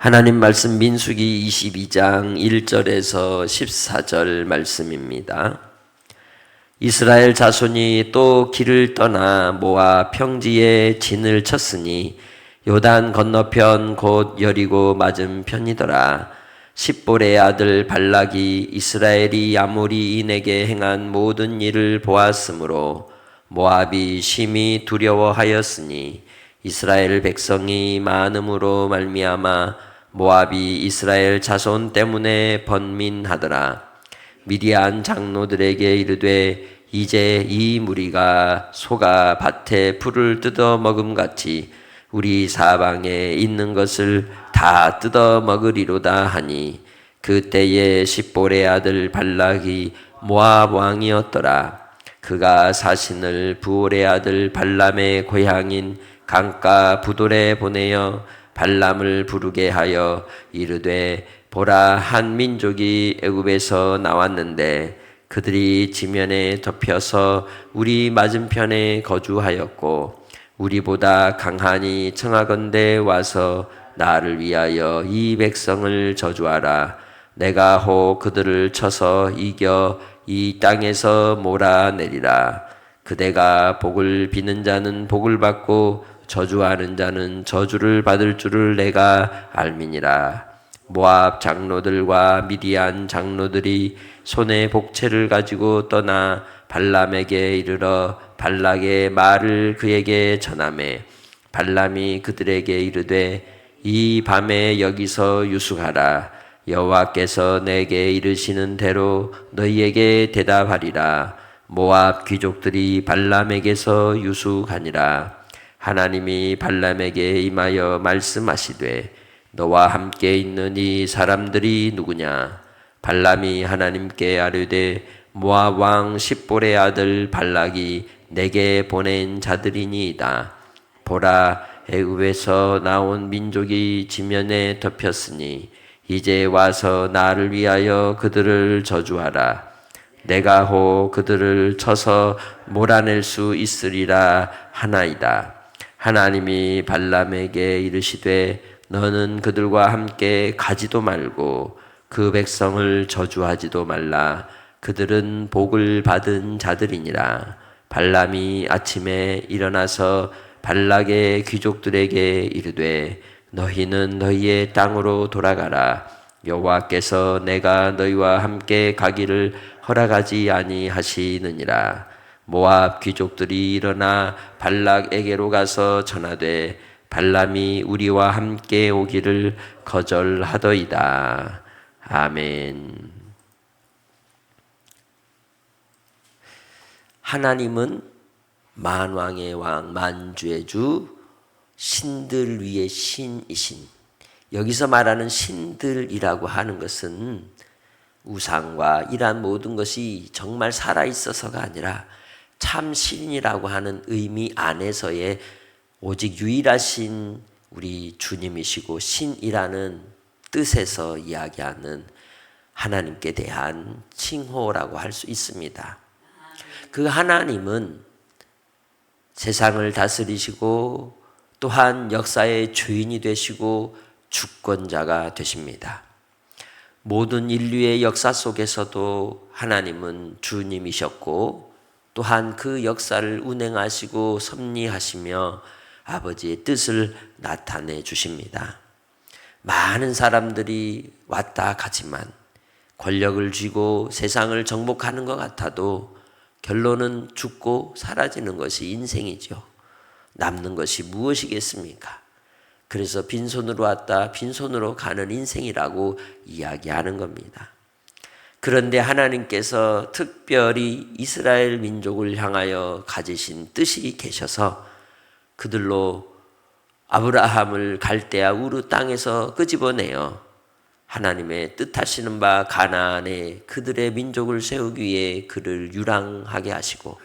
하나님 말씀 민수기 22장 1절에서 14절 말씀입니다. 이스라엘 자손이 또 길을 떠나 모압 평지에 진을 쳤으니 요단 건너편 곧 여리고 맞은편이더라. 십볼의 아들 발락이 이스라엘이 아모리인에게 행한 모든 일을 보았으므로 모압이 심히 두려워하였으니 이스라엘 백성이 많음으로 말미암아 모압이 이스라엘 자손 때문에 번민하더라. 미디안 장로들에게 이르되 이제 이 무리가 소가 밭에 풀을 뜯어 먹음같이 우리 사방에 있는 것을 다 뜯어 먹으리로다 하니 그때에 십볼의 아들 발락이 모압 왕이었더라. 그가 사신을 부올의 아들 발람의 고향인 강가 부돌에 보내어 발람을 부르게 하여 이르되 보라, 한 민족이 애굽에서 나왔는데 그들이 지면에 덮여서 우리 맞은편에 거주하였고 우리보다 강하니 청하건대 와서 나를 위하여 이 백성을 저주하라. 내가 혹 그들을 쳐서 이겨 이 땅에서 몰아내리라. 그대가 복을 비는 자는 복을 받고 저주하는 자는 저주를 받을 줄을 내가 알미니라. 모압 장로들과 미디안 장로들이 손에 복채를 가지고 떠나 발람에게 이르러 발락의 말을 그에게 전하매 발람이 그들에게 이르되 이 밤에 여기서 유숙하라. 여호와께서 내게 이르시는 대로 너희에게 대답하리라. 모압 귀족들이 발람에게서 유숙하니라. 하나님이 발람에게 임하여 말씀하시되 너와 함께 있는 이 사람들이 누구냐? 발람이 하나님께 아뢰되 모압 왕 십볼의 아들 발락이 내게 보낸 자들이니이다. 보라, 애굽에서 나온 민족이 지면에 덮였으니 이제 와서 나를 위하여 그들을 저주하라. 내가 혹 그들을 쳐서 몰아낼 수 있으리라 하나이다. 하나님이 발람에게 이르시되 너는 그들과 함께 가지도 말고 그 백성을 저주하지도 말라. 그들은 복을 받은 자들이니라. 발람이 아침에 일어나서 발락의 귀족들에게 이르되 너희는 너희의 땅으로 돌아가라. 여호와께서 내가 너희와 함께 가기를 허락하지 아니하시느니라. 모압 귀족들이 일어나 발락에게로 가서 전하되 발람이 우리와 함께 오기를 거절하더이다. 아멘. 하나님은 만왕의 왕, 만주의 주, 신들 위의 신이신. 여기서 말하는 신들이라고 하는 것은 우상과 이러한 모든 것이 정말 살아있어서가 아니라 참 신이라고 하는 의미 안에서의 오직 유일하신 우리 주님이시고 신이라는 뜻에서 이야기하는 하나님께 대한 칭호라고 할 수 있습니다. 그 하나님은 세상을 다스리시고 또한 역사의 주인이 되시고 주권자가 되십니다. 모든 인류의 역사 속에서도 하나님은 주님이셨고 또한 그 역사를 운행하시고 섭리하시며 아버지의 뜻을 나타내 주십니다. 많은 사람들이 왔다 가지만 권력을 쥐고 세상을 정복하는 것 같아도 결론은 죽고 사라지는 것이 인생이죠. 남는 것이 무엇이겠습니까? 그래서 빈손으로 왔다 빈손으로 가는 인생이라고 이야기하는 겁니다. 그런데 하나님께서 특별히 이스라엘 민족을 향하여 가지신 뜻이 계셔서 그들로 아브라함을 갈대아 우르 땅에서 끄집어내어 하나님의 뜻하시는 바 가나안에 그들의 민족을 세우기 위해 그를 유랑하게 하시고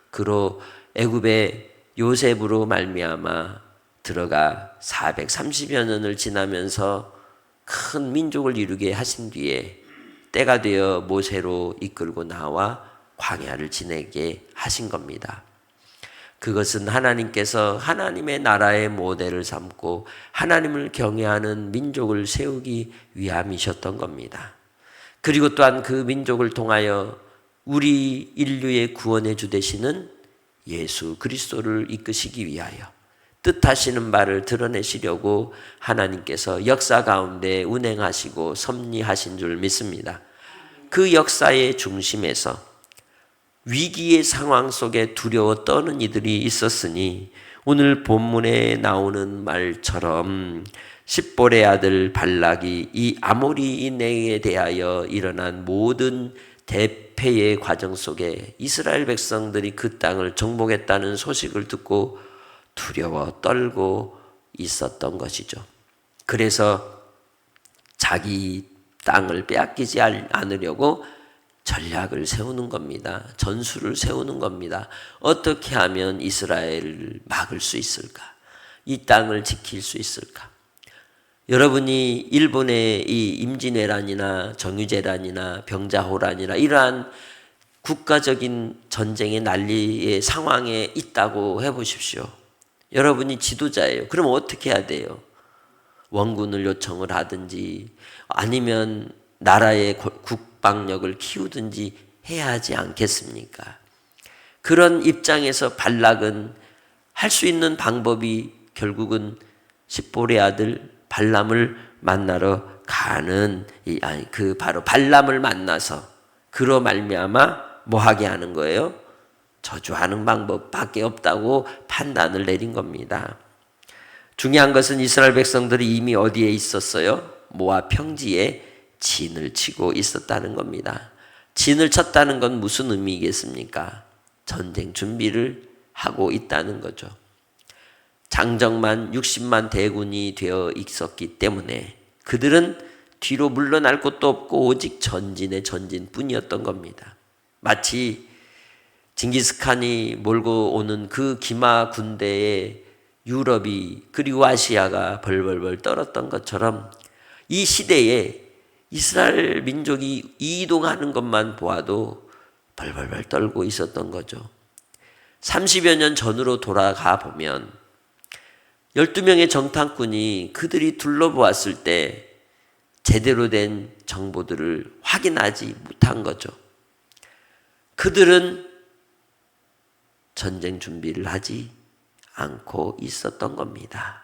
그로 애굽의 요셉으로 말미암아 들어가 430여 년을 지나면서 큰 민족을 이루게 하신 뒤에 때가 되어 모세로 이끌고 나와 광야를 지내게 하신 겁니다. 그것은 하나님께서 하나님의 나라의 모델을 삼고 하나님을 경외하는 민족을 세우기 위함이셨던 겁니다. 그리고 또한 그 민족을 통하여 우리 인류의 구원의 주 되시는 예수 그리스도를 이끄시기 위하여 뜻하시는 바를 드러내시려고 하나님께서 역사 가운데 운행하시고 섭리하신 줄 믿습니다. 그 역사의 중심에서 위기의 상황 속에 두려워 떠는 이들이 있었으니 오늘 본문에 나오는 말처럼 십볼의 아들 발락이 이 아모리인에게 대하여 일어난 모든 대패의 과정 속에 이스라엘 백성들이 그 땅을 정복했다는 소식을 듣고 두려워 떨고 있었던 것이죠. 그래서 자기 땅을 빼앗기지 않으려고 전략을 세우는 겁니다. 전술을 세우는 겁니다. 어떻게 하면 이스라엘을 막을 수 있을까? 이 땅을 지킬 수 있을까? 여러분이 일본의 이 임진왜란이나 정유재란이나 병자호란이나 이러한 국가적인 전쟁의 난리의 상황에 있다고 해보십시오. 여러분이 지도자예요. 그럼 어떻게 해야 돼요? 원군을 요청을 하든지 아니면 나라의 국방력을 키우든지 해야 하지 않겠습니까? 그런 입장에서 발락은 할 수 있는 방법이 결국은 십볼의 아들 발람을 만나러 가는 바로 발람을 만나서 그로 말미암아 뭐 하게 하는 거예요? 저주하는 방법밖에 없다고 판단을 내린 겁니다. 중요한 것은 이스라엘 백성들이 이미 어디에 있었어요? 모압 평지에 진을 치고 있었다는 겁니다. 진을 쳤다는 건 무슨 의미겠습니까? 전쟁 준비를 하고 있다는 거죠. 장정만 60만 대군이 되어 있었기 때문에 그들은 뒤로 물러날 곳도 없고 오직 전진의 전진뿐이었던 겁니다. 마치 징기스칸이 몰고 오는 그 기마 군대에 유럽이 그리고 아시아가 벌벌벌 떨었던 것처럼 이 시대에 이스라엘 민족이 이동하는 것만 보아도 벌벌벌 떨고 있었던 거죠. 30여 년 전으로 돌아가 보면 12명의 정탐꾼이 그들이 둘러보았을 때 제대로 된 정보들을 확인하지 못한 거죠. 그들은 전쟁 준비를 하지 않고 있었던 겁니다.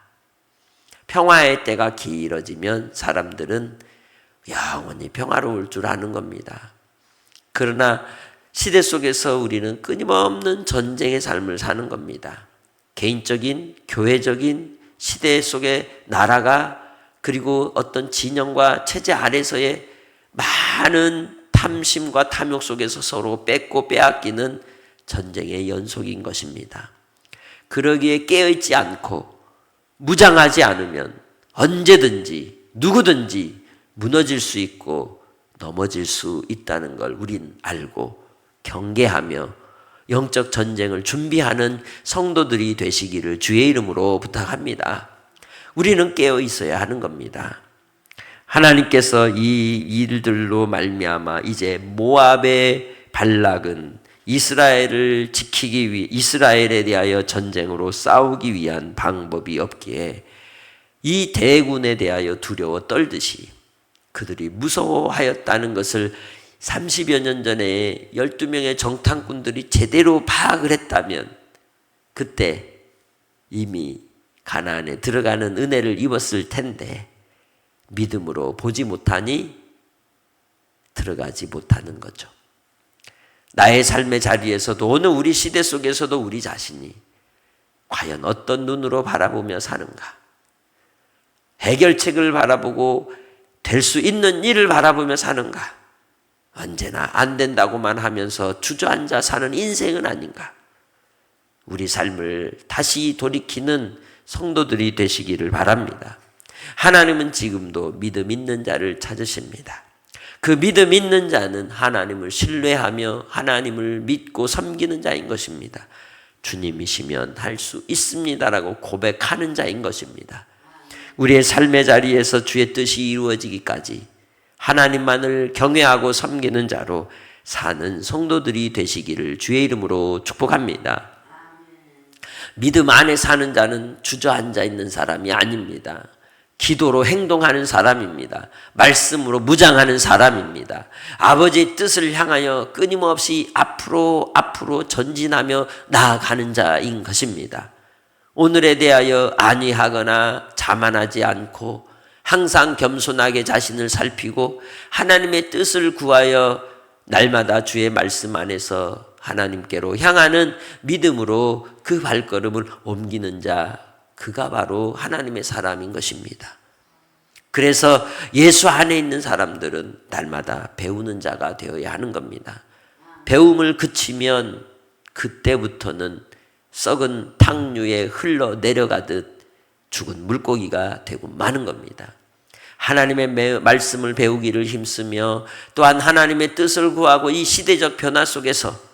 평화의 때가 길어지면 사람들은 영원히 평화로울 줄 아는 겁니다. 그러나 시대 속에서 우리는 끊임없는 전쟁의 삶을 사는 겁니다. 개인적인, 교회적인 시대 속에 나라가 그리고 어떤 진영과 체제 아래서의 많은 탐심과 탐욕 속에서 서로 뺏고 빼앗기는 전쟁의 연속인 것입니다. 그러기에 깨어있지 않고 무장하지 않으면 언제든지 누구든지 무너질 수 있고 넘어질 수 있다는 걸 우린 알고 경계하며 영적 전쟁을 준비하는 성도들이 되시기를 주의 이름으로 부탁합니다. 우리는 깨어 있어야 하는 겁니다. 하나님께서 이 일들로 말미암아 이제 모압의 발락은 이스라엘을 지키기 위해 이스라엘에 대하여 전쟁으로 싸우기 위한 방법이 없기에 이 대군에 대하여 두려워 떨듯이 그들이 무서워하였다는 것을 30여 년 전에 12명의 정탐꾼들이 제대로 파악을 했다면 그때 이미 가나안에 들어가는 은혜를 입었을 텐데 믿음으로 보지 못하니 들어가지 못하는 거죠. 나의 삶의 자리에서도 오늘 우리 시대 속에서도 우리 자신이 과연 어떤 눈으로 바라보며 사는가? 해결책을 바라보고 될 수 있는 일을 바라보며 사는가? 언제나 안 된다고만 하면서 주저앉아 사는 인생은 아닌가? 우리 삶을 다시 돌이키는 성도들이 되시기를 바랍니다. 하나님은 지금도 믿음 있는 자를 찾으십니다. 그 믿음 있는 자는 하나님을 신뢰하며 하나님을 믿고 섬기는 자인 것입니다. 주님이시면 할 수 있습니다라고 고백하는 자인 것입니다. 우리의 삶의 자리에서 주의 뜻이 이루어지기까지 하나님만을 경외하고 섬기는 자로 사는 성도들이 되시기를 주의 이름으로 축복합니다. 믿음 안에 사는 자는 주저앉아 있는 사람이 아닙니다. 기도로 행동하는 사람입니다. 말씀으로 무장하는 사람입니다. 아버지의 뜻을 향하여 끊임없이 앞으로 전진하며 나아가는 자인 것입니다. 오늘에 대하여 안위하거나 자만하지 않고 항상 겸손하게 자신을 살피고 하나님의 뜻을 구하여 날마다 주의 말씀 안에서 하나님께로 향하는 믿음으로 그 발걸음을 옮기는 자, 그가 바로 하나님의 사람인 것입니다. 그래서 예수 안에 있는 사람들은 날마다 배우는 자가 되어야 하는 겁니다. 배움을 그치면 그때부터는 썩은 탕류에 흘러 내려가듯 죽은 물고기가 되고 마는 겁니다. 하나님의 말씀을 배우기를 힘쓰며 또한 하나님의 뜻을 구하고 이 시대적 변화 속에서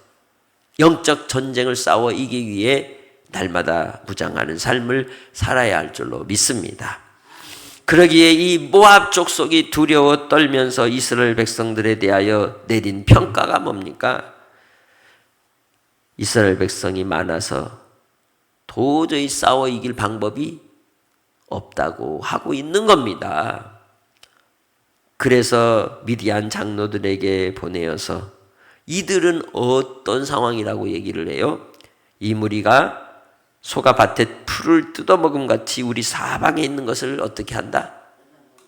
영적 전쟁을 싸워 이기기 위해 날마다 무장하는 삶을 살아야 할 줄로 믿습니다. 그러기에 이 모압 족속이 두려워 떨면서 이스라엘 백성들에 대하여 내린 평가가 뭡니까? 이스라엘 백성이 많아서 도저히 싸워 이길 방법이 없다고 하고 있는 겁니다. 그래서 미디안 장로들에게 보내어서 이들은 어떤 상황이라고 얘기를 해요? 이 무리가 소가 밭에 풀을 뜯어먹음 같이 우리 사방에 있는 것을 어떻게 한다?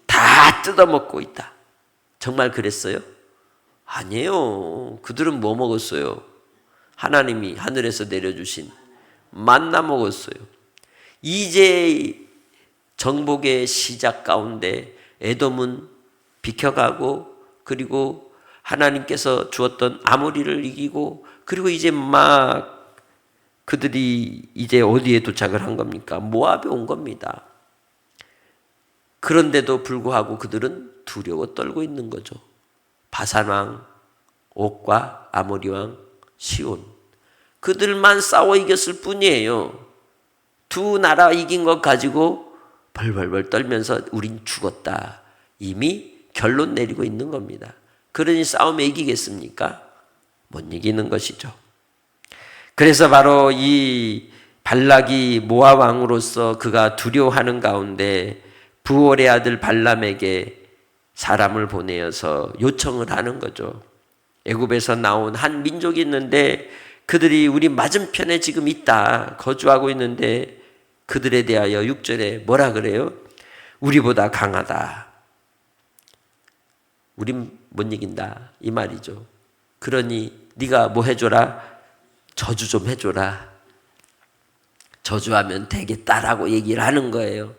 다 뜯어먹고 있다. 정말 그랬어요? 아니에요. 그들은 뭐 먹었어요? 하나님이 하늘에서 내려주신 만나 먹었어요. 이제 정복의 시작 가운데 에돔은 비켜가고 그리고 하나님께서 주었던 아모리를 이기고 그리고 이제 막 그들이 이제 어디에 도착을 한 겁니까? 모압에 온 겁니다. 그런데도 불구하고 그들은 두려워 떨고 있는 거죠. 바산왕 옥과 아모리왕 시온, 그들만 싸워 이겼을 뿐이에요. 두 나라 이긴 것 가지고 벌벌벌 떨면서 우린 죽었다. 이미 결론 내리고 있는 겁니다. 그러니 싸움에 이기겠습니까? 못 이기는 것이죠. 그래서 바로 이 발락이 모압 왕으로서 그가 두려워하는 가운데 부올의 아들 발람에게 사람을 보내어서 요청을 하는 거죠. 애굽에서 나온 한 민족이 있는데 그들이 우리 맞은편에 지금 있다. 거주하고 있는데 그들에 대하여 6절에 뭐라 그래요? 우리보다 강하다. 우린 못 이긴다. 이 말이죠. 그러니 네가 뭐 해줘라? 저주 좀 해줘라. 저주하면 되겠다라고 얘기를 하는 거예요.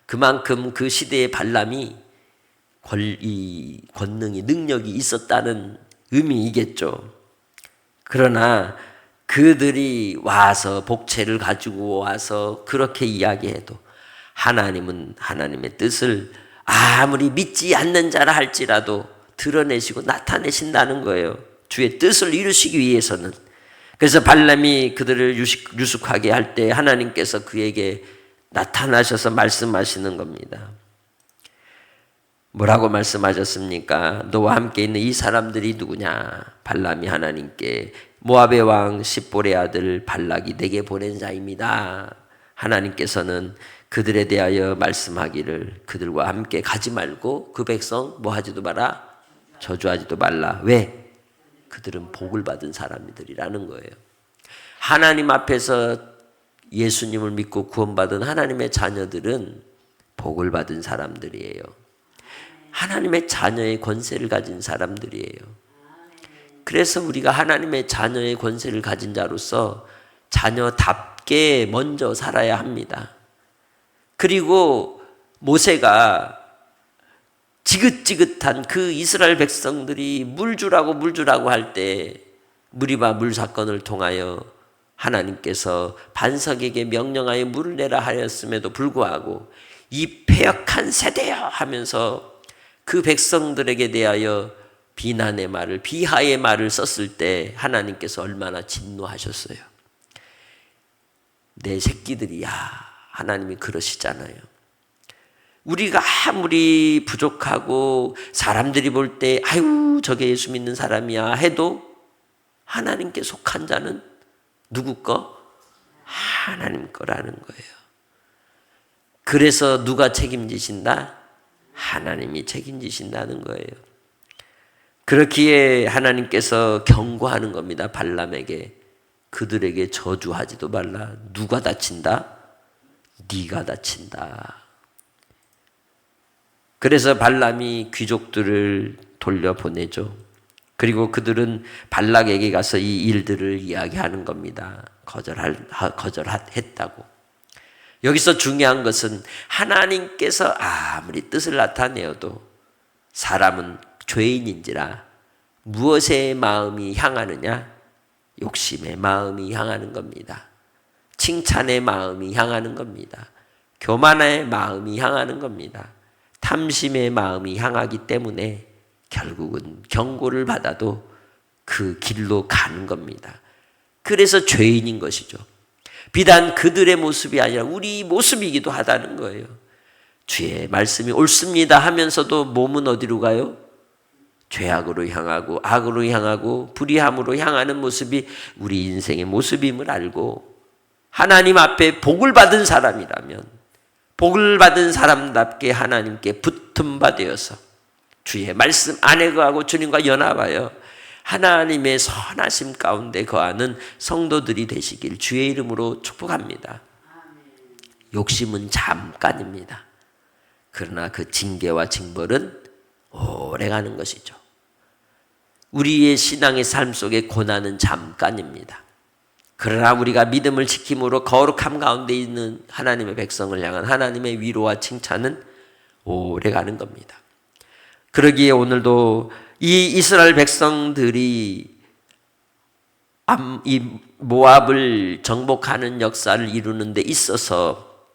그만큼 그 시대의 발람이 권능이 능력이 있었다는 의미이겠죠. 그러나 그들이 와서 복채를 가지고 와서 그렇게 이야기해도 하나님은 하나님의 뜻을 아무리 믿지 않는 자라 할지라도 드러내시고 나타내신다는 거예요. 주의 뜻을 이루시기 위해서는. 그래서 발람이 그들을 유숙하게 할 때 하나님께서 그에게 나타나셔서 말씀하시는 겁니다. 뭐라고 말씀하셨습니까? 너와 함께 있는 이 사람들이 누구냐? 발람이 하나님께 모압의 왕 십볼의 아들 발락이 내게 보낸 자입니다. 하나님께서는 그들에 대하여 말씀하기를 그들과 함께 가지 말고 그 백성 뭐 하지도 마라? 저주하지도 말라. 왜? 그들은 복을 받은 사람들이라는 거예요. 하나님 앞에서 예수님을 믿고 구원받은 하나님의 자녀들은 복을 받은 사람들이에요. 하나님의 자녀의 권세를 가진 사람들이에요. 그래서 우리가 하나님의 자녀의 권세를 가진 자로서 자녀답게 먼저 살아야 합니다. 그리고 모세가 지긋지긋한 그 이스라엘 백성들이 물 주라고 할 때 무리바 물 사건을 통하여 하나님께서 반석에게 명령하여 물을 내라 하였음에도 불구하고 이 패역한 세대여 하면서 그 백성들에게 대하여 비난의 말을, 비하의 말을 썼을 때 하나님께서 얼마나 진노하셨어요. 내 새끼들이야. 하나님이 그러시잖아요. 우리가 아무리 부족하고 사람들이 볼 때 아유 저게 예수 믿는 사람이야 해도 하나님께 속한 자는 누구 거? 하나님 거라는 거예요. 그래서 누가 책임지신다? 하나님이 책임지신다는 거예요. 그렇기에 하나님께서 경고하는 겁니다. 발람에게. 그들에게 저주하지도 말라. 누가 다친다? 네가 다친다. 그래서 발람이 귀족들을 돌려보내죠. 그리고 그들은 발락에게 가서 이 일들을 이야기하는 겁니다. 거절했다고. 여기서 중요한 것은 하나님께서 아무리 뜻을 나타내어도 사람은 죄인인지라 무엇의 마음이 향하느냐? 욕심의 마음이 향하는 겁니다. 칭찬의 마음이 향하는 겁니다. 교만의 마음이 향하는 겁니다. 탐심의 마음이 향하기 때문에 결국은 경고를 받아도 그 길로 가는 겁니다. 그래서 죄인인 것이죠. 비단 그들의 모습이 아니라 우리 모습이기도 하다는 거예요. 주의 말씀이 옳습니다 하면서도 몸은 어디로 가요? 죄악으로 향하고 악으로 향하고 불의함으로 향하는 모습이 우리 인생의 모습임을 알고 하나님 앞에 복을 받은 사람이라면 복을 받은 사람답게 하나님께 붙은 바 되어서 주의 말씀 안에 거하고 주님과 연합하여 하나님의 선하심 가운데 거하는 성도들이 되시길 주의 이름으로 축복합니다. 욕심은 잠깐입니다. 그러나 그 징계와 징벌은 오래가는 것이죠. 우리의 신앙의 삶 속에 고난은 잠깐입니다. 그러나 우리가 믿음을 지킴으로 거룩함 가운데 있는 하나님의 백성을 향한 하나님의 위로와 칭찬은 오래가는 겁니다. 그러기에 오늘도 이 이스라엘 백성들이 이 모압을 정복하는 역사를 이루는 데 있어서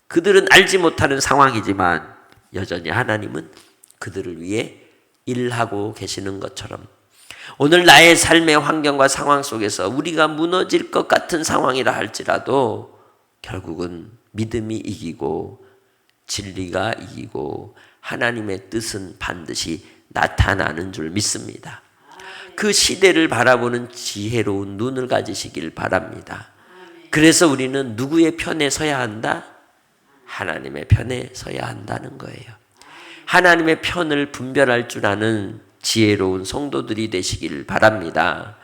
그들은 알지 못하는 상황이지만 여전히 하나님은 그들을 위해 일하고 계시는 것처럼 오늘 나의 삶의 환경과 상황 속에서 우리가 무너질 것 같은 상황이라 할지라도 결국은 믿음이 이기고 진리가 이기고 하나님의 뜻은 반드시 나타나는 줄 믿습니다. 그 시대를 바라보는 지혜로운 눈을 가지시길 바랍니다. 그래서 우리는 누구의 편에 서야 한다? 하나님의 편에 서야 한다는 거예요. 하나님의 편을 분별할 줄 아는 지혜로운 성도들이 되시길 바랍니다.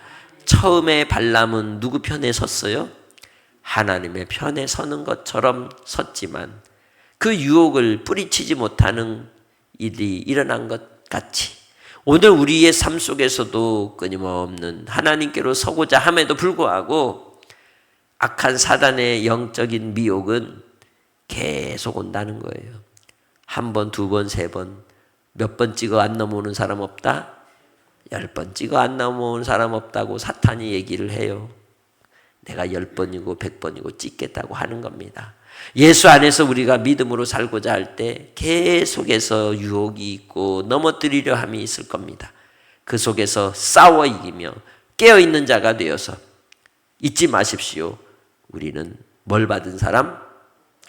처음에 발람은 누구 편에 섰어요? 하나님의 편에 서는 것처럼 섰지만 그 유혹을 뿌리치지 못하는 일이 일어난 것 같이 오늘 우리의 삶 속에서도 끊임없는 하나님께로 서고자 함에도 불구하고 악한 사단의 영적인 미혹은 계속 온다는 거예요. 한 번, 두 번, 세 번, 몇 번 찍어 안 넘어오는 사람 없다? 10번 찍어 안 넘어오는 사람 없다고 사탄이 얘기를 해요. 내가 10번이고 100번이고 찍겠다고 하는 겁니다. 예수 안에서 우리가 믿음으로 살고자 할 때 계속해서 유혹이 있고 넘어뜨리려 함이 있을 겁니다. 그 속에서 싸워 이기며 깨어있는 자가 되어서 잊지 마십시오. 우리는 뭘 받은 사람?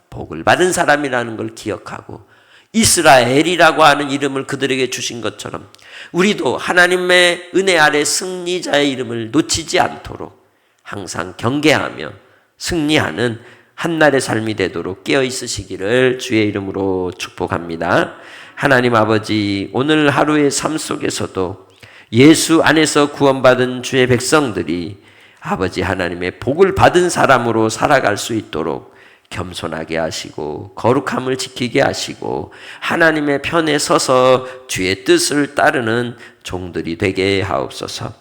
복을 받은 사람이라는 걸 기억하고 이스라엘이라고 하는 이름을 그들에게 주신 것처럼 우리도 하나님의 은혜 아래 승리자의 이름을 놓치지 않도록 항상 경계하며 승리하는 한날의 삶이 되도록 깨어 있으시기를 주의 이름으로 축복합니다. 하나님 아버지, 오늘 하루의 삶 속에서도 예수 안에서 구원받은 주의 백성들이 아버지 하나님의 복을 받은 사람으로 살아갈 수 있도록 겸손하게 하시고 거룩함을 지키게 하시고 하나님의 편에 서서 주의 뜻을 따르는 종들이 되게 하옵소서.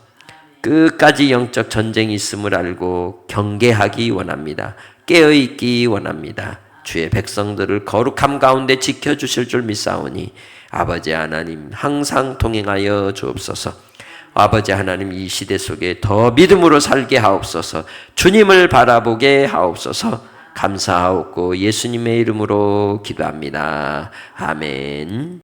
끝까지 영적 전쟁이 있음을 알고 경계하기 원합니다. 깨어있기 원합니다. 주의 백성들을 거룩함 가운데 지켜주실 줄 믿사오니 아버지 하나님 항상 동행하여 주옵소서. 아버지 하나님 이 시대 속에 더 믿음으로 살게 하옵소서. 주님을 바라보게 하옵소서. 감사하옵고 예수님의 이름으로 기도합니다. 아멘.